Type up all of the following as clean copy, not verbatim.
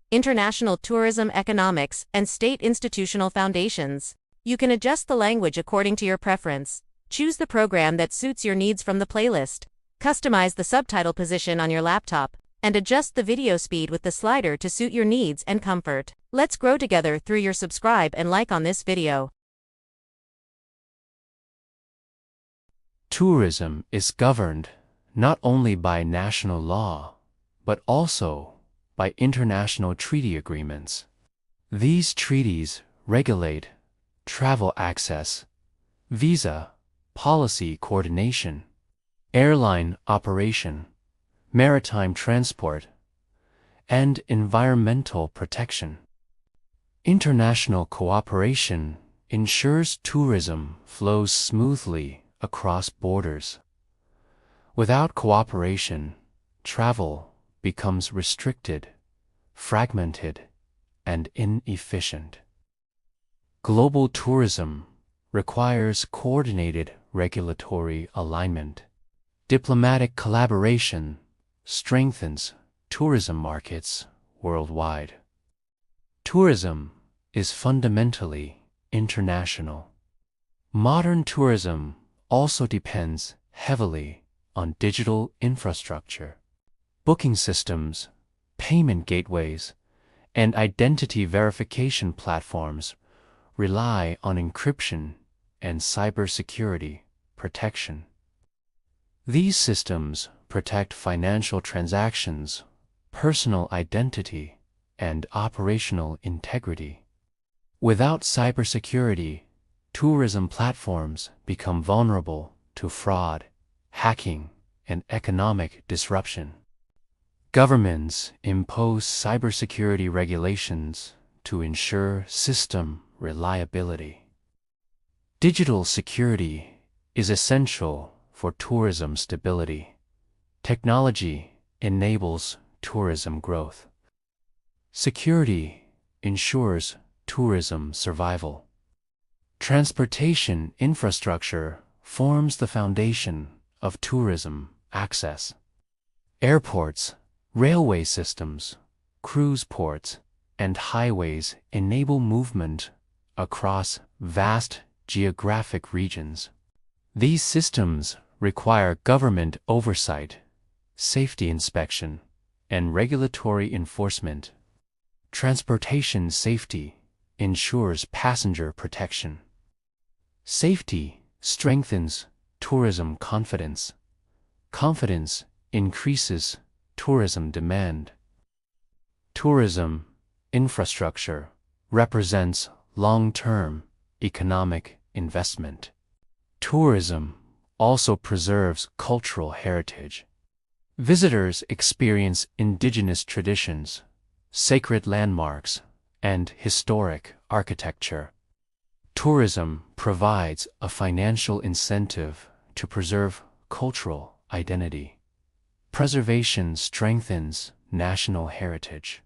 International Tourism Economics, and State Institutional Foundations. You can adjust the language according to your preference. Choose the program that suits your needs from the playlist. Customize the subtitle position on your laptop, and adjust the video speed with the slider to suit your needs and comfort. Let's grow together through your subscribe and like on this video. Tourism is governed not only by national law, but also by international treaty agreements. These treaties regulate travel access, visa, policy coordination, airline operation, maritime transport, and environmental protection. International cooperation ensures tourism flows smoothly across borders. Without cooperation, travel becomes restricted, fragmented, and inefficient. Global tourism requires coordinated regulatory alignment. Diplomatic collaboration strengthens tourism markets worldwide. Tourism is fundamentally international. Modern tourism also depends heavily on digital infrastructure. Booking systems, payment gateways, and identity verification platforms rely on encryption and cybersecurity protection. These systems protect financial transactions, personal identity, and operational integrity. Without cybersecurity, tourism platforms become vulnerable to fraud, hacking, and economic disruption. Governments impose cybersecurity regulations to ensure system reliability. Digital security is essential for tourism stability. Technology enables tourism growth. Security ensures tourism survival. Transportation infrastructure forms the foundation of tourism access. Airports, railway systems, cruise ports, and highways enable movement across vast geographic regions. These systems require government oversight, safety inspection, and regulatory enforcement. Transportation safety ensures passenger protection. Safety strengthens tourism confidence. Confidence increases tourism demand. Tourism infrastructure represents long-term economic investment. Tourism also preserves cultural heritage. Visitors experience indigenous traditions, sacred landmarks, and historic architecture. Tourism provides a financial incentive to preserve cultural identity. Preservation strengthens national heritage.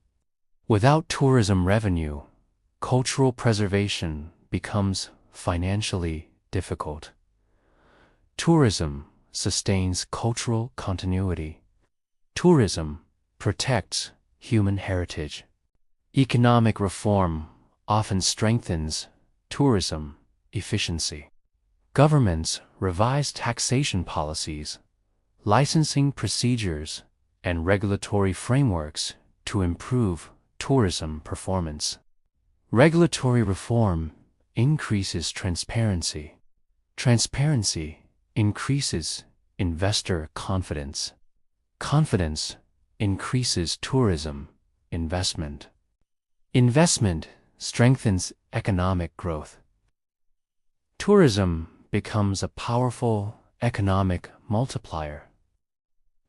Without tourism revenue, cultural preservation becomes financially difficult. Tourism sustains cultural continuity. Tourism protects human heritage. Economic reform often strengthens tourism efficiency. Governments revise taxation policies, licensing procedures, and regulatory frameworks to improve tourism performance. Regulatory reform increases transparency. Transparency increases investor confidence. Confidence increases tourism investment. Investment strengthens economic growth. Tourism becomes a powerful economic multiplier.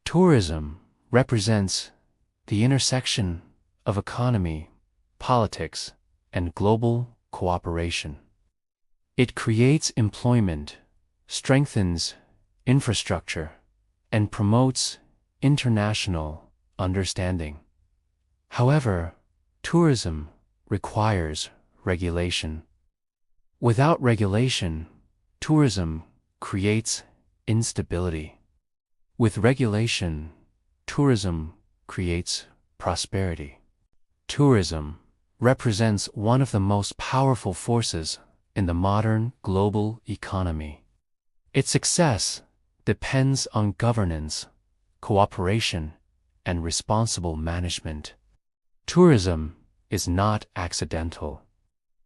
Tourism represents the intersection of economy, politics, and global cooperation. It creates employment, strengthens infrastructure, and promotes international understanding. However, tourism requires regulation. Without regulation, tourism creates instability. With regulation, tourism creates prosperity. Tourism represents one of the most powerful forces in the modern global economy. Its success depends on governance, cooperation, and responsible management. Tourism is not accidental.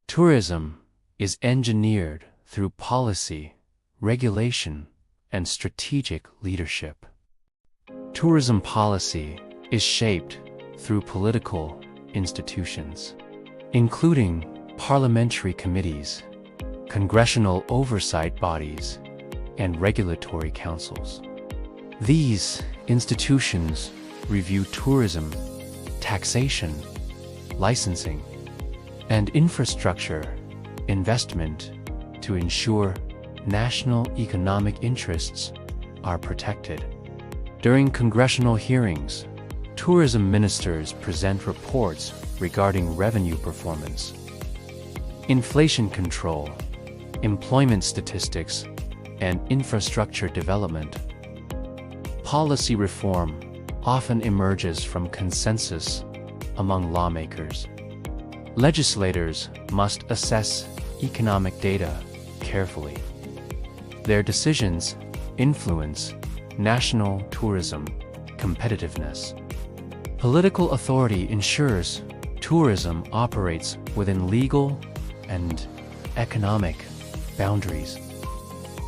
Tourism is engineered through policy, regulation, and strategic leadership. Tourism policy is shaped through political institutions, including parliamentary committees, congressional oversight bodies, and regulatory councils. These institutions review tourism, taxation, licensing, and infrastructure investment to ensure national economic interests are protected. During congressional hearings, tourism ministers present reports regarding revenue performance, inflation control, employment statistics, and infrastructure development. Policy reform often emerges from consensus among lawmakers. Legislators must assess economic data carefully. Their decisions influence national tourism competitiveness. Political authority ensures tourism operates within legal and economic boundaries.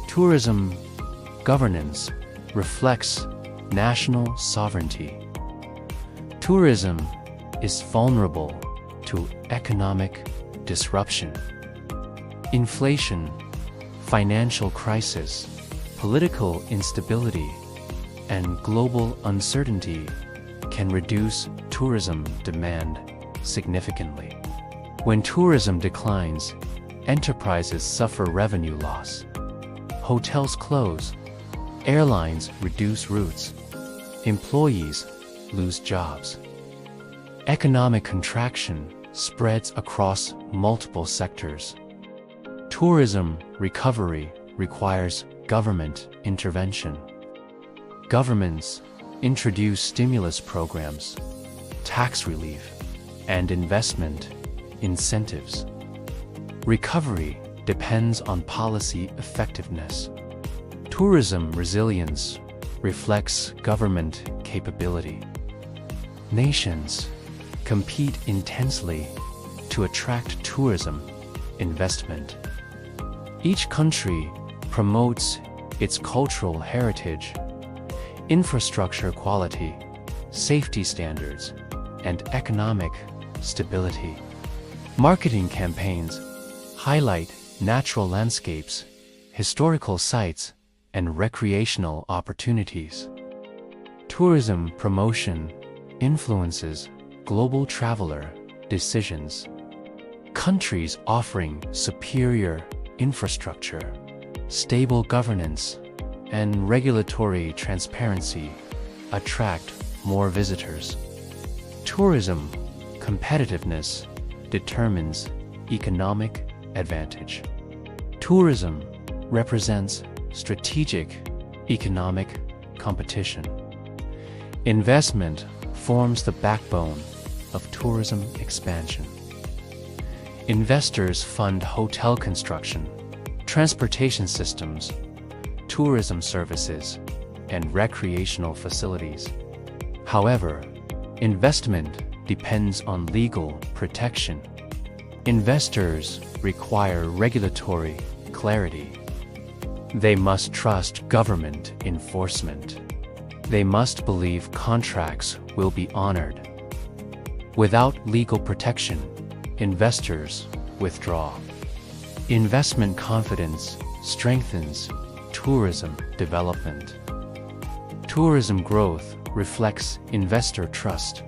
Tourism governance reflects national sovereignty. Tourism is vulnerable to economic disruption. Inflation, financial crisis, political instability, and global uncertainty can reduce tourism demand significantly. When tourism declines, enterprises suffer revenue loss. Hotels close, airlines reduce routes, employees lose jobs. Economic contraction spreads across multiple sectors. Tourism recovery requires government intervention. Governments introduce stimulus programs, tax relief, and investment incentives. Recovery depends on policy effectiveness. Tourism resilience reflects government capability. Nations compete intensely to attract tourism investment. Each country promotes its cultural heritage, infrastructure quality, safety standards, and economic stability. Marketing campaigns highlight natural landscapes, historical sites, and recreational opportunities. Tourism promotion influences global traveler decisions. Countries offering superior infrastructure, stable governance, and regulatory transparency attract more visitors. Tourism competitiveness determines economic advantage. Tourism represents strategic economic competition. Investment forms the backbone of tourism expansion. Investors fund hotel construction, transportation systems, tourism services, and recreational facilities. However, investment depends on legal protection. Investors require regulatory clarity. They must trust government enforcement. They must believe contracts will be honored. Without legal protection, investors withdraw. Investment confidence strengthens tourism development. Tourism growth reflects investor trust.